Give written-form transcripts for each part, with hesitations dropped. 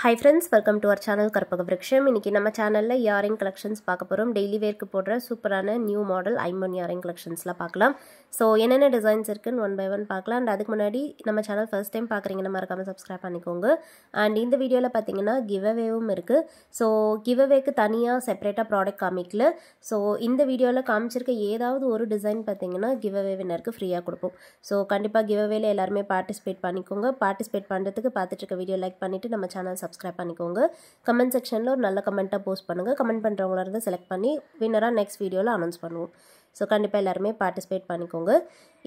Hi friends, welcome to our channel Karpagavriksham. இன்னைக்கு நம்ம சேனல்ல இயரிங் கலெக்ஷன்ஸ் பார்க்க போறோம். டெய்லி வேர்க்கு போடுற சூப்பரான நியூ மாடல் ஐம்பொன் இயரிங் கலெக்ஷன்ஸ்லாம் பார்க்கலாம். ஸோ என்னென்ன டிசைன்ஸ் இருக்குன்னு ஒன் பை ஒன் பார்க்கலாம். அண்ட் அதுக்கு முன்னாடி நம்ம சேனல் ஃபர்ஸ்ட் டைம் பார்க்குறீங்கன்னா மறக்காம சப்ஸ்கிரைப் பண்ணிக்கோங்க. அண்ட் இந்த வீடியோவில் பார்த்தீங்கன்னா கிவ் அவேவும் இருக்குது. ஸோ கிவ் அவேக்கு தனியாக செப்பரேட்டாக ப்ராடக்ட் காமிக்கல. ஸோ இந்த வீடியோவில் காமிச்சிருக்க ஏதாவது ஒரு டிசைன் பார்த்தீங்கன்னா கிவ் அவே வின்னருக்கு ஃப்ரீயாக கொடுப்போம். ஸோ கண்டிப்பாக கிவ் அவேல எல்லாருமே பார்ட்டிசிபேட் பண்ணிக்கோங்க. பார்ட்டிசிபேட் பண்ணுறதுக்கு பார்த்துட்டு இருக்க வீடியோ லைக் பண்ணிவிட்டு நம்ம சேனல் சப்ஸ்கிரைப் பண்ணிக்கோங்க. கமெண்ட் செக்ஷனில் ஒரு நல்ல கமெண்ட்டாக போஸ்ட் பண்ணுங்கள். கமெண்ட் பண்ணுறவங்கள இருந்து செலக்ட் பண்ணி வின்னராக நெக்ஸ்ட் வீடியோவில் அனௌன்ஸ் பண்ணுவோம். ஸோ கண்டிப்பாக எல்லாருமே பார்ட்டிசிபேட் பண்ணிக்கோங்க.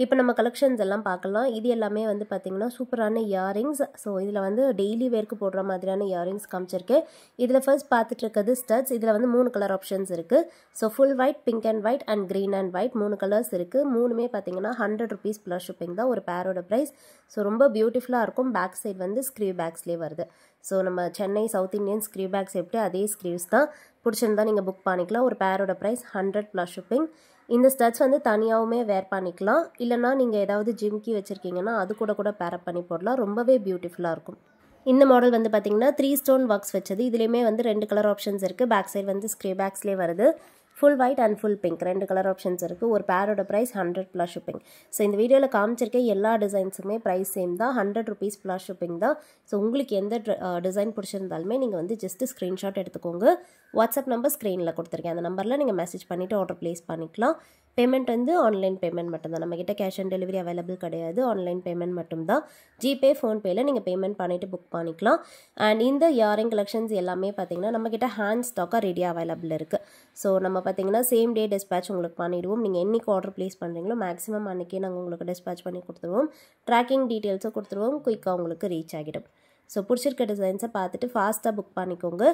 இப்போ நம்ம கலெக்ஷன்ஸ் எல்லாம் பார்க்கலாம். இது எல்லாமே வந்து பார்த்திங்கன்னா சூப்பரான இயரிங்ஸ். ஸோ இதில் வந்து டெய்லி வேர்க்கு போடுற மாதிரியான இயரிங்ஸ் காமிச்சிருக்கேன். இதில் ஃபர்ஸ்ட் பார்த்துட்டு இருக்கிறது ஸ்டட்ஸ். இதில் வந்து 3 கலர் ஆப்ஷன்ஸ் இருக்குது. So full white, pink and white and green and white 3 colours இருக்குது. மூணுமே பார்த்திங்கன்னா 100 rupees ப்ளஸ் ஷிப்பிங் தான் ஒரு பேரோட ப்ரைஸ். ஸோ ரொம்ப பியூட்டிஃபுல்லாக இருக்கும். பேக் சைடு வந்து ஸ்க்ரீவ் பேக்ஸ்லேயே வருது. ஸோ நம்ம Chennai south Indian screw backs எப்படி அதே ஸ்க்ரீவ்ஸ் தான். பிடிச்சிருந்தா நீங்கள் புக் பண்ணிக்கலாம். ஒரு பேரோட ப்ரைஸ் 100 ப்ளஸ் ஷிப்பிங். இந்த ஸ்டட்ஸ் வந்து தனியாகவுமே வேர் பண்ணிக்கலாம். இல்லைனா நீங்கள் ஏதாவது ஜிம்கி வச்சுருக்கீங்கன்னா அது கூட பேரப் பண்ணி போடலாம். ரொம்பவே பியூட்டிஃபுல்லாக இருக்கும். இந்த மாடல் வந்து பார்த்திங்கன்னா 3 ஸ்டோன் ஒர்க்ஸ் வச்சது. இதுலேயுமே வந்து 2 கலர் ஆப்ஷன்ஸ் இருக்குது. பேக் சைடு வந்து ஸ்க்ரீவ் பேக்ஸ்லேயே வருது. Full white and full pink 2 colour options இருக்குது. ஒரு பேரோட ப்ரைஸ் 100 ப்ளஸ் ஷிப்பிங். ஸோ இந்த வீடியோவில் காமிச்சிருக்க எல்லா டிசைன்ஸுமே ப்ரைஸ் சேம் தான். 100 rupees ப்ளஸ் ஷிப்பிங் தான். ஸோ உங்களுக்கு எந்த டிசைன் பிடிச்சிருந்தாலுமே நீங்கள் வந்து ஜஸ்ட்டு ஸ்க்ரீன்ஷாட் எடுத்துக்கோங்க. வாட்ஸ்அப் நம்பர் ஸ்க்ரீனில் கொடுத்துருக்கேன். அந்த நம்பரில் நீங்கள் மெசேஜ் பண்ணிவிட்டு ஆர்டர் ப்ளேஸ் பண்ணிக்கலாம். பேமெண்ட் வந்து ஆன்லைன் பேமெண்ட் மட்டும்தான். நம்மக்கிட்ட கேஷ் ஆன் டெலிவரி அவைலபிள் கிடையாது. ஆன்லைன் பேமெண்ட் மட்டும்தான். ஜிபே, ஃபோன்பேயில் நீங்கள் பேமெண்ட் பண்ணிவிட்டு புக் பண்ணிக்கலாம். அண்ட் இந்த இயரிங் கலெக்ஷன்ஸ் எல்லாமே பார்த்தீங்கன்னா நம்மக்கிட்ட ஹேண்ட் ஸ்டாக்காக ரெடியாக அவைலபிள் இருக்குது. ஸோ நம்ம பார்த்தீங்கன்னா சேம் டே டிஸ்பேச் உங்களுக்கு பண்ணிவிடுவோம். நீங்கள் என்றைக்கு ஆர்டர் ப்ளேஸ் பண்ணுறீங்களோ மேக்ஸிமம் அன்றைக்கே நாங்கள் உங்களுக்கு டிஸ்பேச் பண்ணி கொடுத்துருவோம். ட்ராக்கிங் டீட்டெயில்ஸும் கொடுத்துருவோம். குயிக்காக உங்களுக்கு ரீச் ஆகிடும். ஸோ பிடிச்சிருக்க டிசைன்ஸை பார்த்துட்டு ஃபாஸ்ட்டாக புக் பண்ணிக்கோங்க.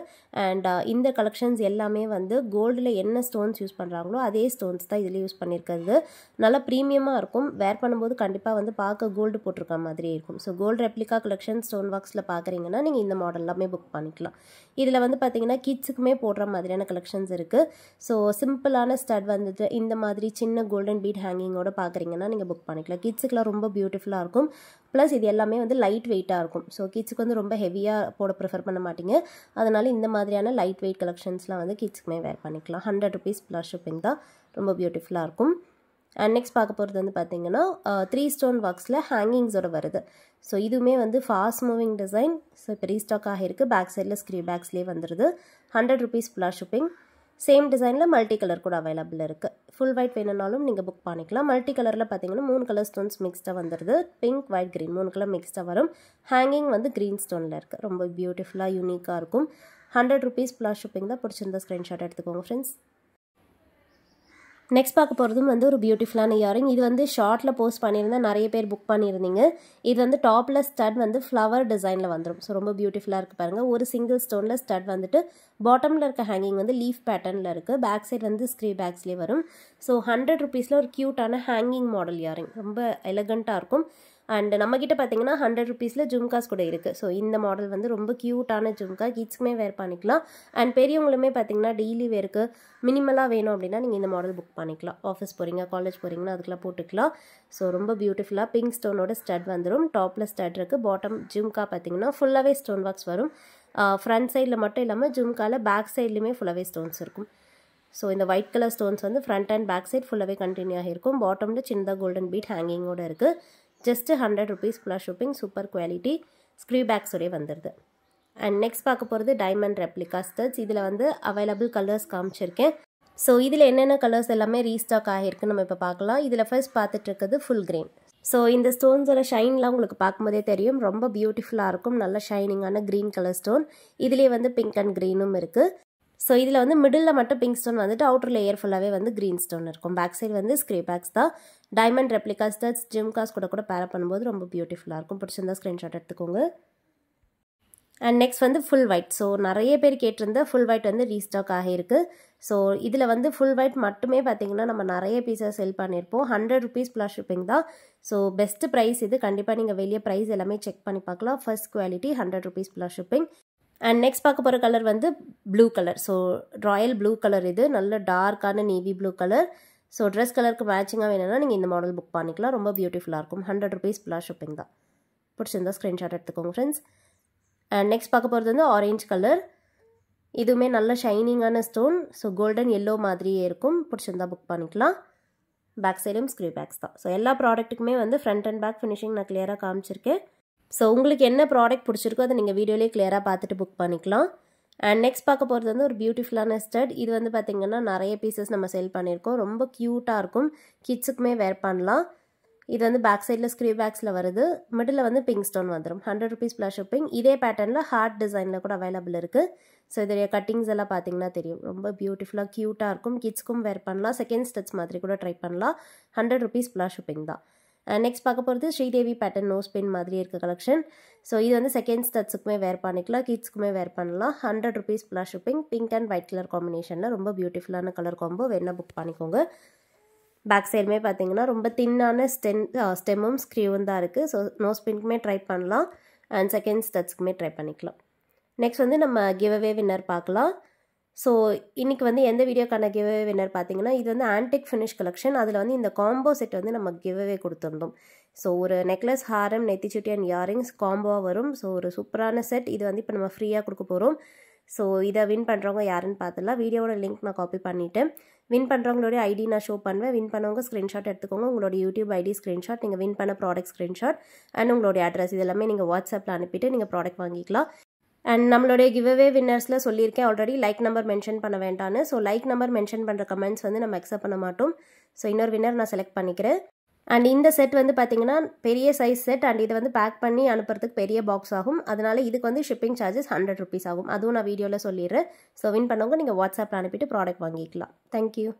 அண்ட் இந்த கலெக்ஷன்ஸ் எல்லாமே வந்து கோல்டில் என்ன ஸ்டோன்ஸ் யூஸ் பண்ணுறாங்களோ அதே ஸ்டோன்ஸ் தான் இதில் யூஸ் பண்ணியிருக்கிறது. நல்லா ப்ரீமியமாக இருக்கும். வேர் பண்ணும்போது கண்டிப்பாக வந்து பார்க்க கோல்டு போட்டிருக்க மாதிரி இருக்கும். So gold replica collection stone ஒர்க்ஸில் பார்க்குறீங்கன்னா நீங்கள் இந்த மாடல்லாமே புக் பண்ணிக்கலாம். இதில் வந்து பார்த்திங்கன்னா கிட்ஸுக்குமே போடுற மாதிரியான கலெக்ஷன்ஸ் இருக்குது. ஸோ சிம்பிளான ஸ்டட் வந்துட்டு இந்த மாதிரி சின்ன கோல்டன் பீட் ஹேங்கிங்கோட பார்க்குறீங்கன்னா நீங்கள் புக் பண்ணிக்கலாம். கிட்ஸுக்குலாம் ரொம்ப பியூட்டிஃபுல்லாக இருக்கும். ப்ளஸ் இது எல்லாமே வந்து லைட் வெயிட்டாக இருக்கும். ஸோ கிட்ஸுக்கு வந்து ரொம்ப ஹெவியாக போட ப்ரிஃபர் பண்ண மாட்டீங்க. அதனால் இந்த மாதிரியான லைட் வெயிட் கலெக்ஷன்ஸ்லாம் வந்து கிட்ஸுக்குமே வேர் பண்ணிக்கலாம். 100 rupees ப்ளஸ் ஷிப்பிங் தான். ரொம்ப பியூட்டிஃபுல்லாக இருக்கும். அண்ட் நெக்ஸ்ட் பார்க்க போகிறது வந்து பார்த்திங்கன்னா 3 ஸ்டோன் ஒர்க்ஸில் ஹேங்கிங்ஸோட வருது. ஸோ இதுவுமே வந்து ஃபாஸ்ட் மூவிங் டிசைன். ஸோ இப்போ ரீஸ்டாக் ஆகிருக்கு. பேக் சைடில் ஸ்க்ரீவ் பேக்ஸ்லேயே வந்துடுது. 100 rupees ப்ளஸ் ஷிப்பிங். சேம் டிசைனில் மல்டி கலர் கூட அவைலபிள் இருக்குது. ஃபுல் ஒயிட் வேணும்னாலும் நீங்கள் புக் பண்ணிக்கலாம். மல்டி கலரில் பார்த்தீங்கன்னா 3 கலர் ஸ்டோன்ஸ் மிக்ஸ்டாக வந்துடுது. பிங்க், ஒயிட், க்ரீன் 3 கலர் மிக்ஸ்டாக வரும். ஹேங்கிங் வந்து க்ரீன் ஸ்டோனில் இருக்குது. ரொம்ப பியூட்டிஃபுல்லாக யூனிக்காக இருக்கும். 100 rupees ப்ளஸ் ஷிப்பிங் தான். பிடிச்சிருந்த ஸ்க்ரீன்ஷாட் எடுத்துக்கோங்க ஃப்ரெண்ட்ஸ். நெக்ஸ்ட் பார்க்க போகிறதும் வந்து ஒரு பியூட்டிஃபுல்லான இயரிங். இது வந்து ஷார்ட்டில் போஸ்ட் பண்ணியிருந்தேன். நிறைய பேர் புக் பண்ணியிருந்தீங்க. இது வந்து டாப்பில் ஸ்டட் வந்து ஃப்ளவர் டிசைனில் வந்துடும். ஸோ ரொம்ப பியூட்டிஃபுல்லாக இருக்குது பாருங்கள். ஒரு சிங்கிள் ஸ்டோனில் ஸ்டட் வந்துட்டு பாட்டமில் இருக்க ஹேங்கிங் வந்து லீஃப் பேட்டர்னில் இருக்குது. பேக் சைடு வந்து ஸ்க்ரீவ் பேக்ஸ்லேயே வரும். ஸோ 100 rupeesல ஒரு க்யூட்டான ஹேங்கிங் மாடல் இயரிங். ரொம்ப எலகண்ட்டாக இருக்கும். அண்ட் நம்மக்கிட்ட பார்த்தீங்கன்னா 100 rupeesல ஜும்காஸ் கூட இருக்குது. ஸோ இந்த மாடல் வந்து ரொம்ப க்யூட்டான ஜும்கா. கிட்ஸ்க்குமே வேர் பண்ணிக்கலாம். அண்ட் பெரியவங்களுமே பார்த்தீங்கன்னா டெய்லி வேருக்கு மினிமலாக வேணும் அப்படின்னா நீங்கள் இந்த மாடல் புக் பண்ணிக்கலாம். ஆஃபீஸ் போகிறீங்க, காலேஜ் போகிறீங்கன்னா அதுக்கெலாம் போட்டுக்கலாம். ஸோ ரொம்ப பியூட்டிஃபுல்லாக பிங்க் ஸ்டோனோட ஸ்டட் வந்துடும். டாப்பில் ஸ்டட் இருக்குது. பாட்டம் ஜும்கா பார்த்தீங்கன்னா ஃபுல்லாகவே ஸ்டோன் ஒர்க்ஸ் வரும். ஃப்ரண்ட் சைடில் மட்டும் இல்லாமல் ஜும்காவில் பேக் சைட்லேயுமே ஃபுல்லாகவே ஸ்டோன்ஸ் இருக்கும். ஸோ இந்த ஒயிட் கலர் ஸ்டோன்ஸ் வந்து ஃப்ரண்ட் அண்ட் பேக் சைட் ஃபுல்லாகவே கண்டினியூ ஆகிருக்கும். பாட்டமில் சின்னதாக கோல்டன் பீட் ஹேங்கிங்கோடு இருக்குது. Just 100 rupees plus shipping. Super quality. Screw பேக்ஸோடய வந்துடுது. அண்ட் நெக்ஸ்ட் பார்க்க போகிறது டைமண்ட் ரெப்ளிகா ஸ்டட்ஸ். இதில் வந்து அவைலபிள் கலர்ஸ் காமிச்சிருக்கேன். ஸோ இதில் என்னென்ன கலர்ஸ் எல்லாமே ரீஸ்டாக் ஆகிருக்கு நம்ம இப்போ பார்க்கலாம். இதில் ஃபர்ஸ்ட் பார்த்துட்டு இருக்கிறது ஃபுல் கிரீன். ஸோ இந்த ஸ்டோன்ஸோட ஷைன்லாம் உங்களுக்கு பார்க்கும்போதே தெரியும். ரொம்ப பியூட்டிஃபுல்லாக இருக்கும். நல்ல ஷைனிங்கான க்ரீன் கலர் ஸ்டோன். இதிலே வந்து பிங்க் அண்ட் க்ரீனும் இருக்குது. ஸோ இதில் வந்து மிடில் மட்டும் பிங்க் ஸ்டோன் வந்துட்டு அவுட்டர் லேயர் ஃபுல்லாகவே வந்து க்ரீன் ஸ்டோன் இருக்கும். பேக் சைடு வந்து ஸ்க்ரீவ் பேக்ஸ் தான். டைமண்ட் ரெப்ளிகா ஸ்டட்ஸ் ஜிம்காஸ் கூட பேர் பண்ணும்போது ரொம்ப பியூட்டிஃபுல்லாக இருக்கும். பிடிச்சிருந்தா ஸ்க்ரீன்ஷாட் எடுத்துக்கோங்க. அண்ட் நெக்ஸ்ட் வந்து ஃபுல் ஒயிட். ஸோ நிறைய பேர் கேட்டிருந்த ஃபுல் ஒயிட் வந்து ரீஸ்டாக் ஆகிருக்கு. ஸோ இதில் வந்து ஃபுல் ஒயிட் மட்டுமே பார்த்தீங்கன்னா நம்ம நிறைய பீஸஸ் செல் பண்ணியிருப்போம். 100 rupees ப்ளஸ் ஷிப்பிங் தான். ஸோ பெஸ்ட் ப்ரைஸ் இது. கண்டிப்பாக நீங்கள் வெளியே ப்ரைஸ் எல்லாமே செக் பண்ணி பார்க்கலாம். First quality 100 rupees plus shipping. And next பார்க்க போகிற கலர் வந்து blue colour. So royal blue colour. இது நல்ல டார்க்கான navy blue colour. So dress கலருக்கு மேட்சிங்காக வேணும்னா நீங்கள் இந்த மாடல் புக் பண்ணிக்கலாம். ரொம்ப பியூட்டிஃபுல்லாக இருக்கும். 100 rupees ப்ளஸ் ஷிப்பிங் தான். பிடிச்சிருந்தா ஸ்க்ரீன்ஷாட் எடுத்துக்கோங்க ஃப்ரெண்ட்ஸ். அண்ட் நெக்ஸ்ட் பார்க்க போகிறது வந்து ஆரஞ்சு கலர். இதுவுமே நல்ல ஷைனிங்கான ஸ்டோன். ஸோ கோல்டன் எல்லோ மாதிரியே இருக்கும். பிடிச்சிருந்தா புக் பண்ணிக்கலாம். பேக் சைடும் ஸ்க்ரீ பேக்ஸ் தான். ஸோ எல்லா ப்ராடக்ட்டுக்குமே வந்து ஃப்ரண்ட் அண்ட் பேக் ஃபினிஷிங் நான் கிளியராக காமிச்சிருக்கேன். ஸோ உங்களுக்கு என்ன ப்ராடக்ட் பிடிச்சிருக்கோ அதை நீங்கள் வீடியோலேயே கிளியராக பார்த்துட்டு புக் பண்ணிக்கலாம். அண்ட் நெக்ஸ்ட் பார்க்க போகிறது வந்து ஒரு பியூட்டிஃபுல்லான ஸ்டட். இது வந்து பார்த்திங்கன்னா நிறைய பீசஸ் நம்ம சேல் பண்ணியிருக்கோம். ரொம்ப க்யூட்டாக இருக்கும். கிட்ஸுக்குமே வேர் பண்ணலாம். இது வந்து பேக் சைடில் ஸ்க்ரீ பேக்ஸில் வருது. மிடில் வந்து பிங்க் ஸ்டோன் வந்துடும். 100 rupees ப்ளஸ் ஷிப்பிங். இதே பேட்டர்னில் ஹார்ட் டிசைனில் கூட அவைலபிள் இருக்குது. ஸோ இதோடைய கட்டிங்ஸ் எல்லாம் பார்த்தீங்கன்னா தெரியும். ரொம்ப பியூட்டிஃபுல்லாக க்யூட்டாக இருக்கும். கிட்ஸ்க்கும் வேர் பண்ணலாம். செகண்ட் ஸ்டெட்ஸ் மாதிரி கூட ட்ரை பண்ணலாம். 100 rupees ப்ளஸ் ஷிப்பிங் தான். நெக்ஸ்ட் பார்க்க போகிறது ஸ்ரீதேவி பேட்டர்ன் நோஸ் பின் மாதிரி இருக்க கலெக்ஷன். ஸோ இது வந்து செகண்ட் ஸ்டெட்ஸுக்குமே வேர் பண்ணிக்கலாம். கிட்ஸ்க்குமே வேர் பண்ணலாம். 100 rupees plus shipping. Pink and white colour காம்பினேஷனில் ரொம்ப பியூட்டிஃபுல்லான கலர் காம்போ. வேணால் புக் பண்ணிக்கோங்க. பேக் சைடுமே பார்த்தீங்கன்னா ரொம்ப தின்னான ஸ்டெம்மும் ஸ்க்ரீவும் தான் இருக்குது. ஸோ நோஸ் பின்க்குமே ட்ரை பண்ணலாம். அண்ட் செகண்ட் ஸ்டெட்ஸுக்குமே ட்ரை பண்ணிக்கலாம். நெக்ஸ்ட் வந்து நம்ம கிவ்அவே வின்னர் பார்க்கலாம். ஸோ இன்றைக்கி வந்து எந்த வீடியோக்கான கிவ்அவே வின்னர் பார்த்தீங்கன்னா இது வந்து ஆன்டிக் ஃபினிஷ் கலெக்ஷன். அதில் வந்து இந்த காம்போ செட் வந்து நம்ம கிவ்அவே கொடுத்துருந்தோம். ஸோ ஒரு நெக்லஸ், ஹாரம், நெத்திச்சுட்டி அண்ட் இயரிங்ஸ் காம்போவாக வரும். ஸோ ஒரு சூப்பரான செட். இது வந்து இப்போ நம்ம ஃப்ரீயாக கொடுக்க போகிறோம். ஸோ இதை வின் பண்ணுறவங்க யாருன்னு பார்த்துலாம். வீடியோவோட லிங்க் நான் காப்பி பண்ணிவிட்டேன். வின் பண்ணுறவங்களுடைய ஐடி நான் ஷோ பண்ணுவேன். வின் பண்ணவங்க ஸ்க்ரீன்ஷாட் எடுத்துக்கோங்க. உங்களோட யூடியூப் ஐடி ஸ்க்ரீன்ஷாட், நீங்கள் வின் பண்ண ப்ராடக்ட் ஸ்க்ரீன்ஷாட் அண்ட் உங்களுடைய அட்ரஸ் இது எல்லாமே நீங்கள் வாட்ஸ்அப்பில் அனுப்பிட்டு நீங்கள் ப்ராடக்ட் வாங்கிக்கலாம். அண்ட் நம்மளுடைய கிவ்அவே வின்னர்ஸில் சொல்லியிருக்கேன் ஆல்ரெடி லைக் நம்பர் மென்ஷன் பண்ண வேண்டான்னு. ஸோ லைக் நம்பர் மென்ஷன் பண்ணுற கமெண்ட்ஸ் வந்து நம்ம அக்செப்ட் பண்ண மாட்டோம். ஸோ இன்னொரு வின்னர் நான் செலக்ட் பண்ணிக்கிறேன். அண்ட் இந்த செட் வந்து பார்த்தீங்கன்னா பெரிய சைஸ் செட். அண்ட் இதை வந்து பேக் பண்ணி அனுப்புறதுக்கு பெரிய பாக்ஸ் ஆகும். அதனால இதுக்கு வந்து ஷிப்பிங் சார்ஜஸ் 100 rupees ஆகும். அதுவும் நான் வீடியோவில் சொல்லிடுறேன். ஸோ வின் பண்ணவங்க நீங்கள் வாட்ஸ்அப்பில் அனுப்பிட்டு ப்ராடக்ட் வாங்கிக்கலாம். தேங்க்யூ.